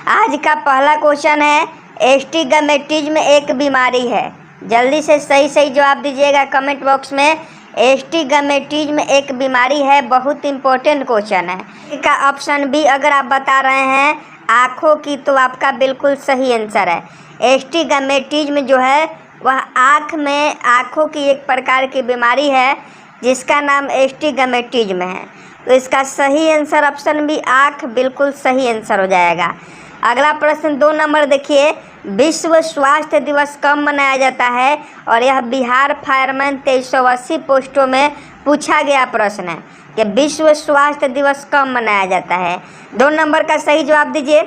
आज का पहला क्वेश्चन है, एस्टिगमेटिज्म एक बीमारी है। जल्दी से सही सही जवाब दीजिएगा कमेंट बॉक्स में। एस्टिगमेटिज्म एक बीमारी है, बहुत इंपॉर्टेंट क्वेश्चन है। इसका ऑप्शन बी अगर आप बता रहे हैं आँखों की, तो आपका बिल्कुल सही आंसर है। एस्टिगमेटिज्म जो है वह आँखों की एक प्रकार की बीमारी है जिसका नाम एस्टिगमेटिज्म है। तो इसका सही आंसर ऑप्शन बी आँख बिल्कुल सही आंसर हो जाएगा। अगला प्रश्न 2 नंबर देखिए, विश्व स्वास्थ्य दिवस कब मनाया जाता है? और यह बिहार फायरमैन 2380 पोस्टों में पूछा गया प्रश्न है कि विश्व स्वास्थ्य दिवस कब मनाया जाता है। 2 नंबर का सही जवाब दीजिए,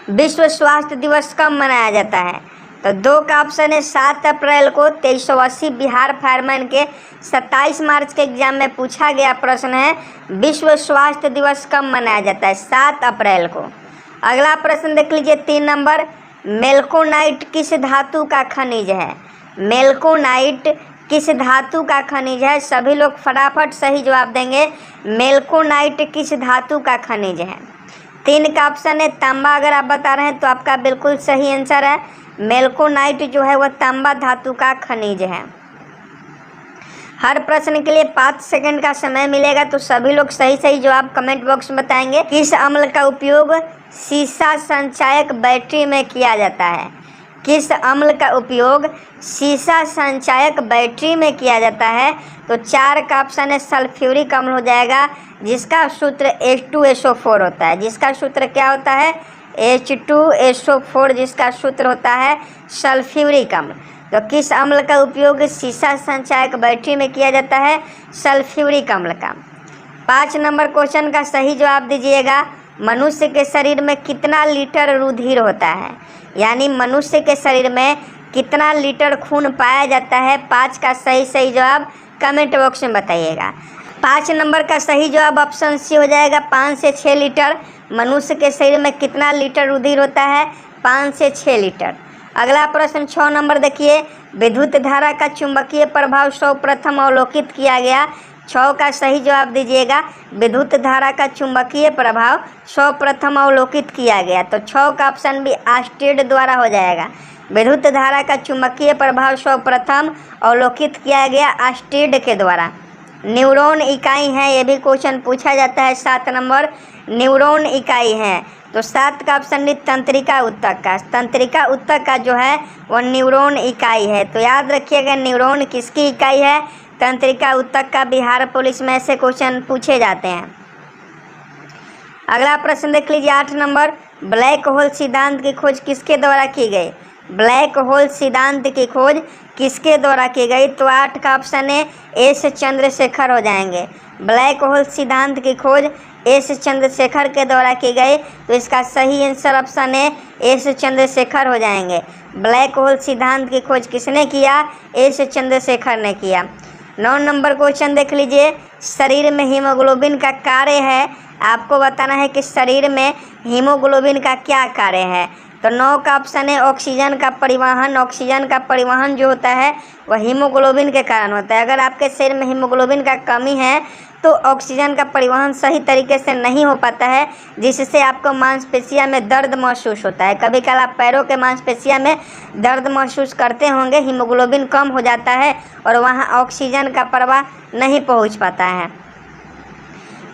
विश्व स्वास्थ्य दिवस कब मनाया जाता है? तो 2 का ऑप्शन है 7 अप्रैल को। 2380 बिहार फायरमैन के 27 मार्च के एग्जाम में पूछा गया प्रश्न है, विश्व स्वास्थ्य दिवस कब मनाया जाता है? 7 अप्रैल को। अगला प्रश्न देख लीजिए 3 नंबर, मेल्कोनाइट किस धातु का खनिज है? मेल्कोनाइट किस धातु का खनिज है? सभी लोग फटाफट सही जवाब देंगे। मेल्कोनाइट किस धातु का खनिज है? 3 का ऑप्शन है तांबा। अगर आप बता रहे हैं तो आपका बिल्कुल सही आंसर है। मेल्कोनाइट जो है वह तांबा धातु का खनिज है। हर प्रश्न के लिए 5 सेकंड का समय मिलेगा, तो सभी लोग सही सही जवाब कमेंट बॉक्स में बताएंगे। किस अम्ल का उपयोग शीशा संचायक बैटरी में किया जाता है? किस अम्ल का उपयोग शीशा संचायक बैटरी में किया जाता है? तो 4 का ऑप्शन है सल्फ्यूरिक अम्ल हो जाएगा, जिसका सूत्र H2SO4 होता है। जिसका सूत्र क्या होता है? H2SO4, जिसका सूत्र होता है सल्फ्यूरिक अम्ल। तो किस अम्ल का उपयोग शीशा संचायक बैटरी में किया जाता है? सल्फ्यूरिक अम्ल का। 5 नंबर क्वेश्चन का सही जवाब दीजिएगा, मनुष्य के शरीर में कितना लीटर रुधिर होता है? यानी मनुष्य के शरीर में कितना लीटर खून पाया जाता है? 5 का सही जवाब कमेंट बॉक्स में बताइएगा। 5 नंबर का सही जवाब ऑप्शन सी हो जाएगा, 5 से 6 लीटर। मनुष्य के शरीर में कितना लीटर रुधिर होता है? 5 से 6 लीटर। अगला प्रश्न 6 नंबर देखिए, विद्युत धारा का चुंबकीय प्रभाव सर्वप्रथम अवलोकित किया गया। 6 का सही जवाब दीजिएगा, विद्युत धारा का चुंबकीय प्रभाव सर्वप्रथम अवलोकित किया गया। तो 6 का ऑप्शन भी आर्स्टेड द्वारा हो जाएगा। विद्युत धारा का चुंबकीय प्रभाव सर्वप्रथम अवलोकित किया गया आर्स्टेड के द्वारा। न्यूरॉन इकाई है, ये भी क्वेश्चन पूछा जाता है। 7 नंबर न्यूरॉन इकाई है, तो 7 का ऑप्शन डी तंत्रिका ऊतक का। तंत्रिका ऊतक का जो है वह न्यूरॉन इकाई है। तो याद रखिएगा न्यूरॉन किसकी इकाई है? तंत्रिका ऊतक का। बिहार पुलिस में ऐसे क्वेश्चन पूछे जाते हैं। अगला प्रश्न देख लीजिए 8 नंबर, ब्लैक होल सिद्धांत की खोज किसके द्वारा की गई? ब्लैक होल सिद्धांत की खोज किसके द्वारा की गई? तो 8 का ऑप्शन है एस चंद्रशेखर हो जाएंगे। ब्लैक होल सिद्धांत की खोज एस चंद्रशेखर के द्वारा की गई, तो इसका सही आंसर ऑप्शन है एस चंद्रशेखर हो जाएंगे। ब्लैक होल सिद्धांत की खोज किसने किया? एस चंद्रशेखर ने किया। 9 नंबर क्वेश्चन देख लीजिए, शरीर में हीमोग्लोबिन का कार्य है। आपको बताना है कि शरीर में हीमोग्लोबिन का क्या कार्य है। तो 9 का ऑप्शन है ऑक्सीजन का परिवहन। ऑक्सीजन का परिवहन जो होता है वह हीमोग्लोबिन के कारण होता है। अगर आपके शरीर में हीमोग्लोबिन का कमी है तो ऑक्सीजन का परिवहन सही तरीके से नहीं हो पाता है, जिससे आपको मांसपेशियों में दर्द महसूस होता है। कभी कभी आप पैरों के मांसपेशियों में दर्द महसूस करते होंगे, हीमोग्लोबिन कम हो जाता है और वहाँ ऑक्सीजन का प्रवाह नहीं पहुँच पाता है।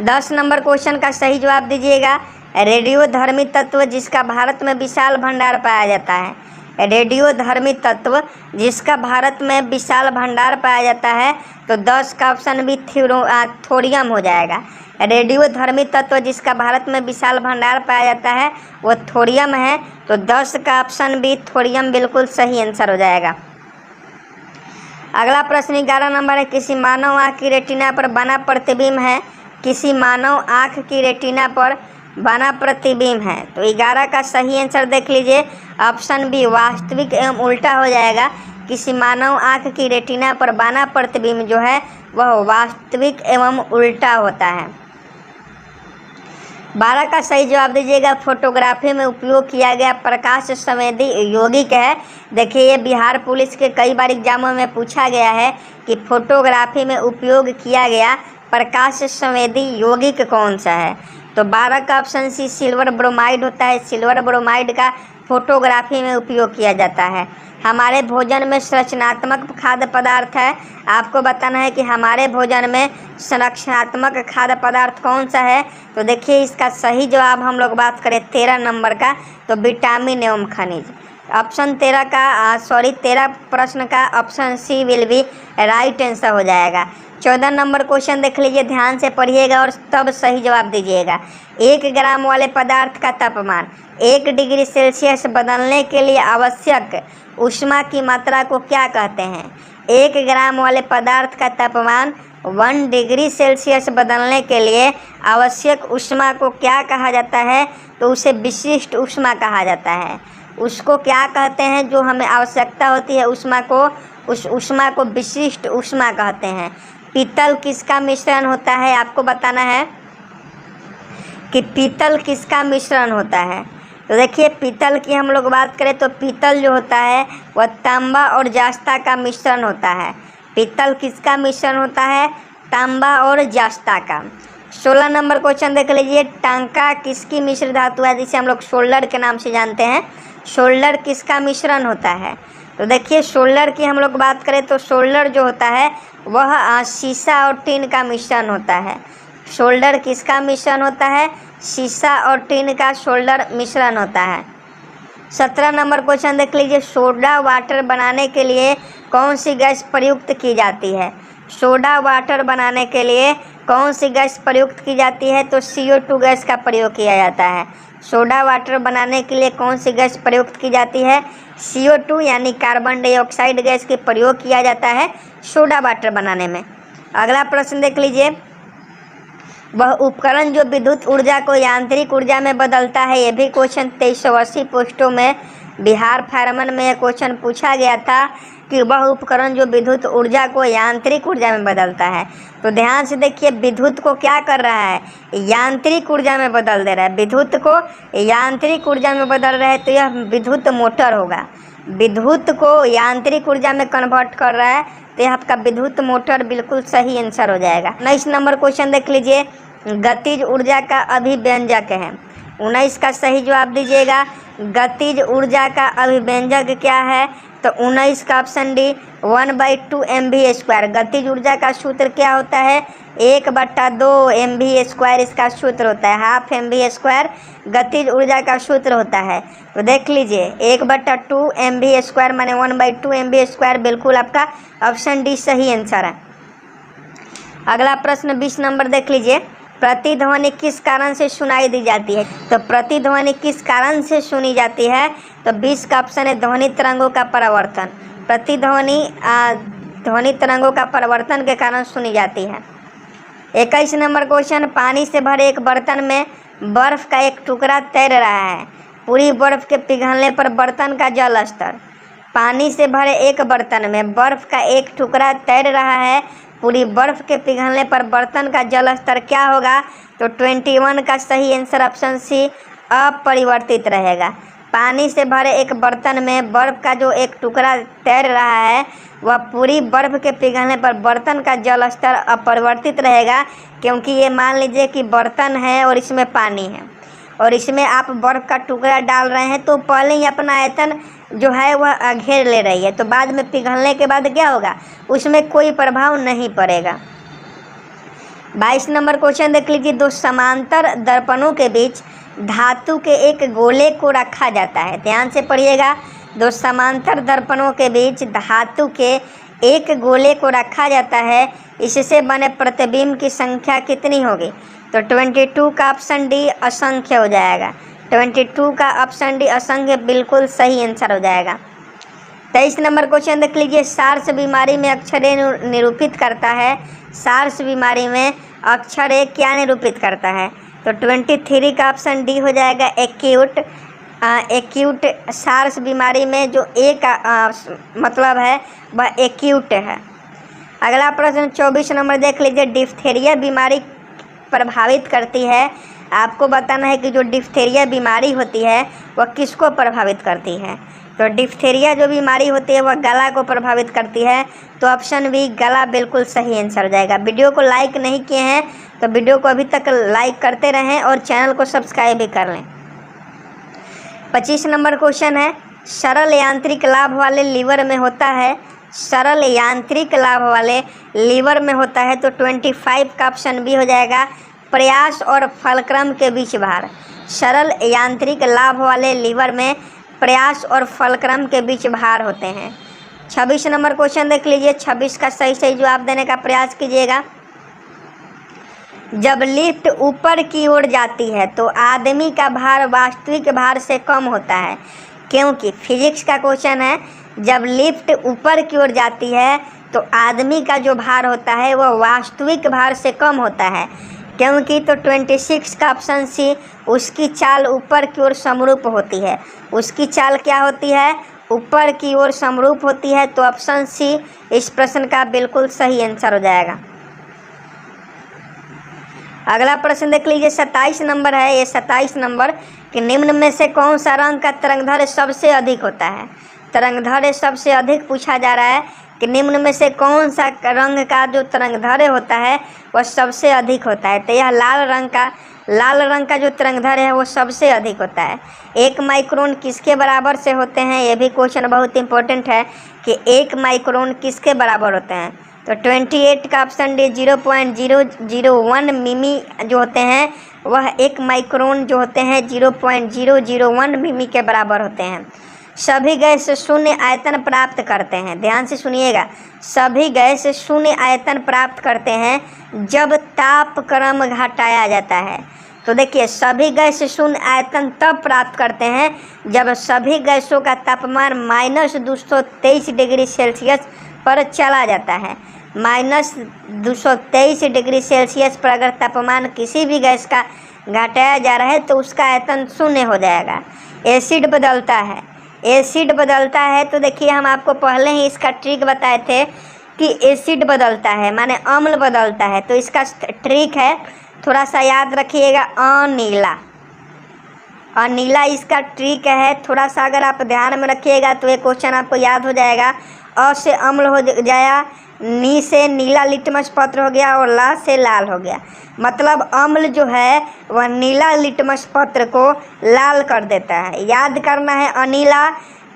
10 नंबर क्वेश्चन का सही जवाब दीजिएगा, रेडियोधर्मी तत्व जिसका भारत में विशाल भंडार पाया जाता है। रेडियोधर्मी तत्व जिसका भारत में विशाल भंडार पाया जाता है, तो 10 का ऑप्शन भी थोरियम हो जाएगा। रेडियोधर्मी तत्व जिसका भारत में विशाल भंडार पाया जाता है वो थोरियम है, तो 10 का ऑप्शन भी थोरियम बिल्कुल सही आंसर हो जाएगा। अगला प्रश्न 11 नंबर है, किसी मानव आँख की रेटिना पर बना प्रतिबिंब है। किसी मानव आँख की रेटिना पर बना प्रतिबिंब है, तो 11 का सही आंसर देख लीजिए, ऑप्शन बी वास्तविक एवं उल्टा हो जाएगा। किसी मानव आँख की रेटिना पर बना प्रतिबिंब जो है वह वास्तविक एवं उल्टा होता है। 12 का सही जवाब दीजिएगा, फोटोग्राफी में उपयोग किया गया प्रकाश संवेदी यौगिक है। देखिए ये बिहार पुलिस के कई बार एग्जामों में पूछा गया है कि फोटोग्राफी में उपयोग किया गया प्रकाश संवेदी यौगिक कौन सा है। तो 12 का ऑप्शन सी सिल्वर ब्रोमाइड होता है। सिल्वर ब्रोमाइड का फोटोग्राफी में उपयोग किया जाता है। हमारे भोजन में संरचनात्मक खाद्य पदार्थ है, आपको बताना है कि हमारे भोजन में संरचनात्मक खाद्य पदार्थ कौन सा है। तो देखिए इसका सही जवाब हम लोग बात करें 13 नंबर का, तो विटामिन एवं खनिज। ऑप्शन 13 प्रश्न का option C will be right answer हो जाएगा। 14 नंबर क्वेश्चन देख लीजिए, ध्यान से पढ़िएगा और तब सही जवाब दीजिएगा। 1 ग्राम वाले पदार्थ का तापमान 1 डिग्री सेल्सियस बदलने के लिए आवश्यक ऊष्मा की मात्रा को क्या कहते हैं? 1 ग्राम वाले पदार्थ का तापमान 1 डिग्री सेल्सियस बदलने के लिए आवश्यक ऊष्मा को क्या कहा जाता है? तो उसे विशिष्ट ऊष्मा कहा जाता है। उसको क्या कहते हैं जो हमें आवश्यकता होती है ऊष्मा को, उस ऊष्मा को विशिष्ट ऊष्मा कहते हैं। पीतल किसका मिश्रण होता है? आपको बताना है कि पीतल किसका मिश्रण होता है। तो देखिए पीतल की हम लोग बात करें तो पीतल जो होता है वह तांबा और जास्ता का मिश्रण होता है। पीतल किसका मिश्रण होता है? तांबा और जास्ता का। 16 नंबर क्वेश्चन देख लीजिए, टांका किसकी मिश्र धातु है, जिसे हम लोग शोल्डर के नाम से जानते हैं। शोल्डर किसका मिश्रण होता है? तो देखिए शोल्डर की हम लोग बात करें तो शोल्डर जो होता है वह शीशा और टिन का मिश्रण होता है। शोल्डर किसका मिश्रण होता है? शीशा और टिन का शोल्डर मिश्रण होता है। 17 नंबर क्वेश्चन देख लीजिए, सोडा वाटर बनाने के लिए कौन सी गैस प्रयुक्त की जाती है? सोडा वाटर बनाने के लिए कौन सी गैस प्रयुक्त की जाती है? तो CO2 गैस का प्रयोग किया जाता है। सोडा वाटर बनाने के लिए कौन सी गैस प्रयुक्त की जाती है? CO2 यानी कार्बन डाइऑक्साइड गैस के प्रयोग किया जाता है सोडा वाटर बनाने में। अगला प्रश्न देख लीजिए, वह उपकरण जो विद्युत ऊर्जा को यांत्रिक ऊर्जा में बदलता है। ये भी क्वेश्चन 2380 पोस्टों में बिहार फायरमैन में यह क्वेश्चन पूछा गया था कि वह उपकरण जो विद्युत ऊर्जा को यांत्रिक ऊर्जा में बदलता है। तो ध्यान से देखिए विद्युत को क्या कर रहा है? यांत्रिक ऊर्जा में बदल दे रहा है। विद्युत को यांत्रिक ऊर्जा में बदल रहा है तो यह विद्युत मोटर होगा। विद्युत को यांत्रिक ऊर्जा में कन्वर्ट कर रहा है तो यह आपका विद्युत मोटर बिल्कुल सही आंसर हो जाएगा। 19 नंबर क्वेश्चन देख लीजिए, गतिज ऊर्जा का अभिव्यंजक है। 19 का सही जवाब दीजिएगा। गतिज ऊर्जा का अभिव्यंजक क्या है? तो 19 का ऑप्शन डी 1/2 mv²। गतिज ऊर्जा का सूत्र क्या होता है? 1/2 mv² इसका सूत्र होता है। हाफ mv² गतिज ऊर्जा का सूत्र होता है। तो देख लीजिए 1/2 mv² माने 1/2 mv², बिल्कुल आपका ऑप्शन डी सही आंसर है। अगला प्रश्न 20 नंबर देख लीजिए, प्रतिध्वनि किस कारण से सुनाई दी जाती है? तो प्रतिध्वनि किस कारण से सुनी जाती है? तो 20 का ऑप्शन है ध्वनि तरंगों का परावर्तन। प्रतिध्वनि ध्वनि तरंगों का परिवर्तन के कारण सुनी जाती है। 21 नंबर क्वेश्चन, पानी से भरे एक बर्तन में बर्फ का एक टुकड़ा तैर रहा है। पूरी बर्फ के पिघलने पर बर्तन का जल स्तर। पानी से भरे एक बर्तन में बर्फ का एक टुकड़ा तैर रहा है। पूरी बर्फ के पिघलने पर बर्तन का जल स्तर क्या होगा? तो 21 का सही आंसर ऑप्शन सी अपरिवर्तित रहेगा। पानी से भरे एक बर्तन में बर्फ का जो एक टुकड़ा तैर रहा है वह पूरी बर्फ के पिघलने पर बर्तन का जल स्तर अपरिवर्तित रहेगा, क्योंकि ये मान लीजिए कि बर्तन है और इसमें पानी है और इसमें आप बर्फ़ का टुकड़ा डाल रहे हैं तो पहले ही अपना आयतन जो है वह घेर ले रही है, तो बाद में पिघलने के बाद क्या होगा? उसमें कोई प्रभाव नहीं पड़ेगा। 22 नंबर क्वेश्चन देख लीजिए, दो समांतर दर्पणों के बीच धातु के एक गोले को रखा जाता है। ध्यान से पढ़िएगा, दो समांतर दर्पणों के बीच धातु के एक गोले को रखा जाता है। इससे बने प्रतिबिंब की संख्या कितनी होगी? तो 22 का ऑप्शन डी असंख्य हो जाएगा। 22 का ऑप्शन डी असंख्य बिल्कुल सही आंसर हो जाएगा। 23 नंबर क्वेश्चन देख लीजिए, सार्स बीमारी में अक्षर ए निरूपित करता है। सार्स बीमारी में अक्षर ए क्या निरूपित करता है? तो 23 का ऑप्शन डी हो जाएगा एक्यूट। एक्यूट सार्स बीमारी में जो ए का मतलब है वह एक्यूट है। अगला प्रश्न 24 नंबर देख लीजिए, डिप्थेरिया बीमारी प्रभावित करती है। आपको बताना है कि जो डिप्थेरिया बीमारी होती है वह किसको प्रभावित करती है? तो डिप्थेरिया जो बीमारी होती है वह गला को प्रभावित करती है। तो ऑप्शन बी गला बिल्कुल सही आंसर हो जाएगा। वीडियो को लाइक नहीं किए हैं तो वीडियो को अभी तक लाइक करते रहें और चैनल को सब्सक्राइब भी कर लें। 25 नंबर क्वेश्चन है, सरल यांत्रिक लाभ वाले लीवर में होता है, सरल यांत्रिक लाभ वाले लीवर में होता है। तो 25 का ऑप्शन बी हो जाएगा, प्रयास और फलक्रम के बीच भार। सरल यांत्रिक लाभ वाले लीवर में प्रयास और फलक्रम के बीच भार होते हैं। 26 नंबर क्वेश्चन देख लीजिए, 26 का सही जवाब देने का प्रयास कीजिएगा। जब लिफ्ट ऊपर की ओर जाती है तो आदमी का भार वास्तविक भार से कम होता है, क्योंकि फिजिक्स का क्वेश्चन है। जब लिफ्ट ऊपर की ओर जाती है तो आदमी का जो भार होता है वह वास्तविक भार से कम होता है, क्योंकि तो 26 का ऑप्शन सी, उसकी चाल ऊपर की ओर समरूप होती है। उसकी चाल क्या होती है? ऊपर की ओर समरूप होती है। तो ऑप्शन सी इस प्रश्न का बिल्कुल सही आंसर हो जाएगा। अगला प्रश्न देख लीजिए, 27 नंबर है। ये 27 नंबर कि निम्न में से कौन सा रंग का तरंगदैर्घ्य सबसे अधिक होता है? तरंगदैर्घ्य सबसे अधिक पूछा जा रहा है कि निम्न में से कौन सा रंग का जो तरंगदैर्घ्य होता है वह सबसे अधिक होता है। तो यह लाल रंग का जो तरंगदैर्घ्य है वो सबसे अधिक होता है। 1 माइक्रोन किसके बराबर से होते हैं? ये भी क्वेश्चन बहुत इंपॉर्टेंट है कि 1 माइक्रोन किसके बराबर होते हैं। तो 28 का ऑप्शन डी 0.001 मिमी जो होते हैं वह 1 माइक्रोन जो होते हैं 0.001 मिमी के बराबर होते हैं। सभी गैस शून्य आयतन प्राप्त करते हैं। ध्यान से सुनिएगा, सभी गैस शून्य आयतन प्राप्त करते हैं जब तापक्रम घटाया जाता है। तो देखिए, सभी गैस शून्य आयतन तब प्राप्त करते हैं जब सभी गैसों का तापमान -223 डिग्री सेल्सियस पर चला जाता है। -223 डिग्री सेल्सियस पर अगर तापमान किसी भी गैस का घटाया जा रहा है तो उसका आयतन शून्य हो जाएगा। एसिड बदलता है। तो देखिए, हम आपको पहले ही इसका ट्रिक बताए थे कि एसिड बदलता है माने अम्ल बदलता है। तो इसका ट्रिक है, थोड़ा सा याद रखिएगा, अनीला इसका ट्रिक है। थोड़ा सा अगर आप ध्यान में रखिएगा तो ये क्वेश्चन आपको याद हो जाएगा। अ से अम्ल हो जाया, नी से नीला लिटमस पत्र हो गया और ला से लाल हो गया। मतलब अम्ल जो है वह नीला लिटमस पत्र को लाल कर देता है। याद करना है, अनीला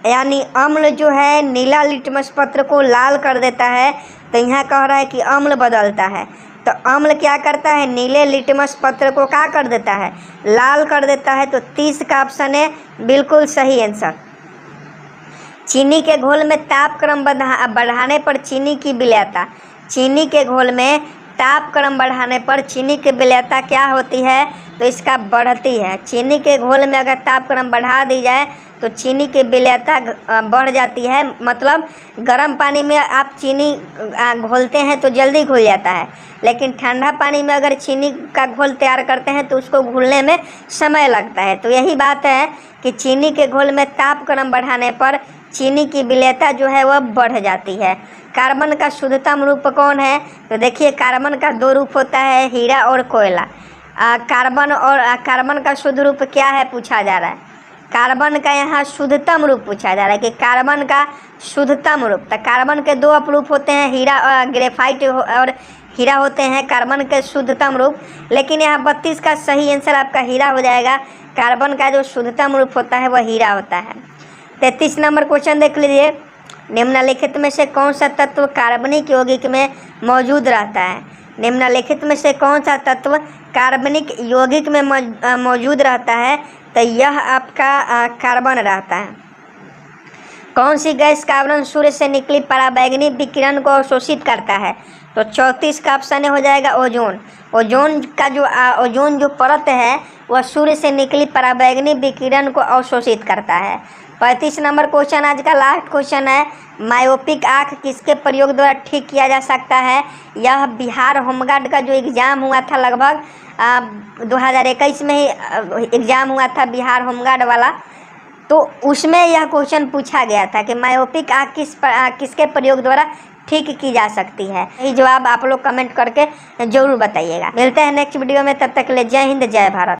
यानी अम्ल जो है नीला लिटमस पत्र को लाल कर देता है। तो यहाँ कह रहा है कि अम्ल बदलता है। तो अम्ल क्या करता है? नीले लिटमस पत्र को क्या कर देता है? लाल कर देता है। तो 30 का ऑप्शन है बिल्कुल सही आंसर। चीनी के घोल में तापक्रम बढ़ाने पर चीनी की विलयता, चीनी के घोल में तापक्रम बढ़ाने पर चीनी की विलयता क्या होती है? तो इसका बढ़ती है। चीनी के घोल में अगर तापक्रम बढ़ा दी जाए तो चीनी की विलयता बढ़ जाती है। मतलब गर्म पानी में आप चीनी घोलते हैं तो जल्दी घुल जाता है, लेकिन ठंडा पानी में अगर चीनी का घोल तैयार करते हैं तो उसको घुलने में समय लगता है। तो यही बात है कि चीनी के घोल में तापक्रम बढ़ाने पर चीनी की विलयता जो है वह बढ़ जाती है। कार्बन का शुद्धतम रूप कौन है? तो देखिए, कार्बन का 2 रूप होता है, हीरा और कोयला। कार्बन का शुद्ध रूप क्या है पूछा जा रहा है। कार्बन का यहाँ शुद्धतम रूप पूछा जा रहा है कि कार्बन का शुद्धतम रूप। तो कार्बन के 2 अपरूप होते हैं, हीरा और ग्रेफाइट और हीरा होते हैं कार्बन के शुद्धतम रूप। लेकिन यहाँ 32 का सही आंसर आपका हीरा हो जाएगा। कार्बन का जो शुद्धतम रूप होता है वह हीरा होता है। 33 नंबर क्वेश्चन देख लीजिए, निम्नलिखित में से कौन सा तत्व कार्बनिक यौगिक में मौजूद रहता है? निम्नलिखित में से कौन सा तत्व कार्बनिक यौगिक में मौजूद रहता है? तो यह आपका कार्बन रहता है। कौन सी गैस का आवरण सूर्य से निकली पराबैंगनी विकिरण को अवशोषित करता है? तो 34 का ऑप्शन हो जाएगा ओजोन। ओजोन जो परत है वह सूर्य से निकली पराबैंगनी विकिरण को अवशोषित करता है। 35 नंबर क्वेश्चन आज का लास्ट क्वेश्चन है, मायोपिक आँख किसके प्रयोग द्वारा ठीक किया जा सकता है? यह बिहार होमगार्ड का जो एग्ज़ाम हुआ था, लगभग 2021 में ही एग्ज़ाम हुआ था बिहार होमगार्ड वाला, तो उसमें यह क्वेश्चन पूछा गया था कि मायोपिक आँख किसके प्रयोग द्वारा ठीक की जा सकती है। यही जवाब आप लोग कमेंट करके ज़रूर बताइएगा। मिलते हैं नेक्स्ट वीडियो में, तब तक के लिए जय हिंद जय भारत।